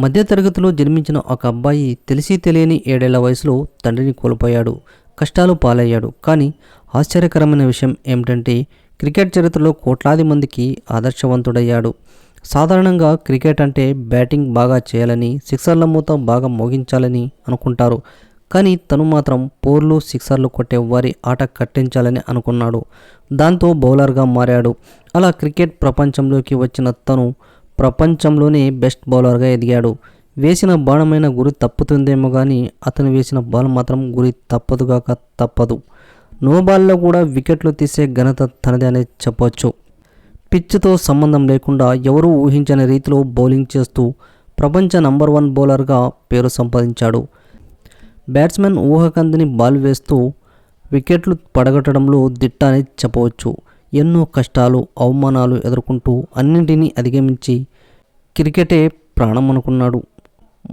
మధ్యతరగతిలో జన్మించిన ఒక అబ్బాయి తెలిసి తెలియని 7 ఏళ్ల వయసులో తండ్రిని కోల్పోయాడు. కష్టాలు పాలయ్యాడు. కానీ ఆశ్చర్యకరమైన విషయం ఏమిటంటే క్రికెట్ చరిత్రలో కోట్లాది మందికి ఆదర్శవంతుడయ్యాడు. సాధారణంగా క్రికెట్ అంటే బ్యాటింగ్ బాగా చేయాలని, సిక్సర్ల మూత బాగా మోగించాలని అనుకుంటారు. కానీ తను మాత్రం పోర్లు, సిక్సర్లు కొట్టే వారి ఆట కట్టించాలని అనుకున్నాడు. దాంతో బౌలర్గా మారాడు. అలా క్రికెట్ ప్రపంచంలోకి వచ్చిన తను ప్రపంచంలోనే బెస్ట్ బౌలర్గా ఎదిగాడు. వేసిన బాణమైన గురి తప్పుతుందేమో కానీ అతను వేసిన బాల్ మాత్రం గురి తప్పదుగాక తప్పదు. నో బాల్లో కూడా వికెట్లు తీసే ఘనత తనదే అనే చెప్పవచ్చు. పిచ్తో సంబంధం లేకుండా ఎవరూ ఊహించని రీతిలో బౌలింగ్ చేస్తూ ప్రపంచ నంబర్ 1 బౌలర్గా పేరు సంపాదించాడు. బ్యాట్స్మెన్ ఊహకందని బాల్ వేస్తూ వికెట్లు పడగొట్టడంలో దిట్ట అని చెప్పవచ్చు. ఎన్నో కష్టాలు, అవమానాలు ఎదుర్కొంటూ అన్నింటినీ అధిగమించి క్రికెటే ప్రాణం అనుకున్నాడు.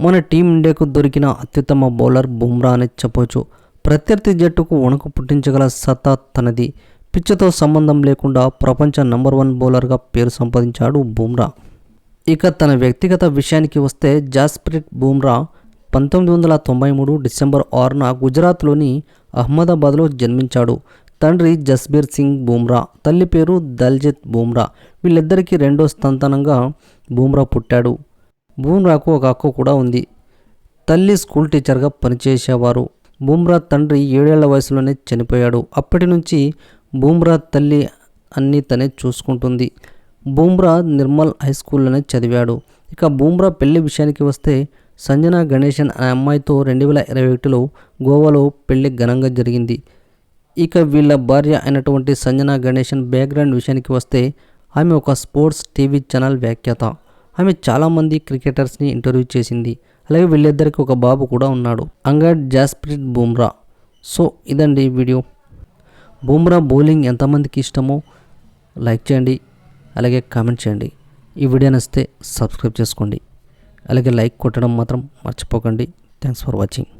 మన టీమిండియాకు దొరికిన అత్యుత్తమ బౌలర్ బుమ్రా అని చెప్పవచ్చు. ప్రత్యర్థి జట్టుకు వణుకు పుట్టించగల సత్తా తనది. పిచ్తో సంబంధం లేకుండా ప్రపంచ నంబర్ 1 బౌలర్గా పేరు సంపాదించాడు బుమ్రా. ఇక తన వ్యక్తిగత విషయానికి వస్తే జస్ప్రీత్ బుమ్రా 1993 డిసెంబర్ 6న గుజరాత్లోని అహ్మదాబాద్లో జన్మించాడు. తండ్రి జస్బీర్ సింగ్ బుమ్రా, తల్లి పేరు దల్జిత్ బుమ్రా. వీళ్ళిద్దరికీ రెండో సంతానంగా బుమ్రా పుట్టాడు. బుమ్రాకు ఒక అక్క కూడా ఉంది. తల్లి స్కూల్ టీచర్గా పనిచేసేవారు. బుమ్రా తండ్రి 7 ఏళ్ల వయసులోనే చనిపోయాడు. అప్పటి నుంచి బుమ్రా తల్లి అన్నీ తనే చూసుకుంటుంది. బుమ్రా నిర్మల్ హై స్కూల్లోనే చదివాడు. ఇక బుమ్రా పెళ్లి విషయానికి వస్తే సంజనా గణేశన్ అనే అమ్మాయితో 2021లో గోవాలో పెళ్లి ఘనంగా జరిగింది. ఇక వీళ్ళ భార్య అయినటువంటి సంజనా గణేశన్ బ్యాక్గ్రౌండ్ విషయానికి వస్తే ఆమె ఒక స్పోర్ట్స్ టీవీ ఛానల్ వ్యాఖ్యాత. ఆమె చాలామంది క్రికెటర్స్ని ఇంటర్వ్యూ చేసింది. అలాగే వీళ్ళిద్దరికి ఒక బాబు కూడా ఉన్నాడు, అంగడ్ జస్ప్రీత్ బుమ్రా. సో ఇదండి వీడియో. బుమ్రా బౌలింగ్ ఎంతమందికి ఇష్టమో లైక్ చేయండి, అలాగే కామెంట్ చేయండి. ఈ వీడియో నచ్చితే సబ్స్క్రైబ్ చేసుకోండి, అలాగే లైక్ కొట్టడం మాత్రం మర్చిపోకండి. Thanks for watching.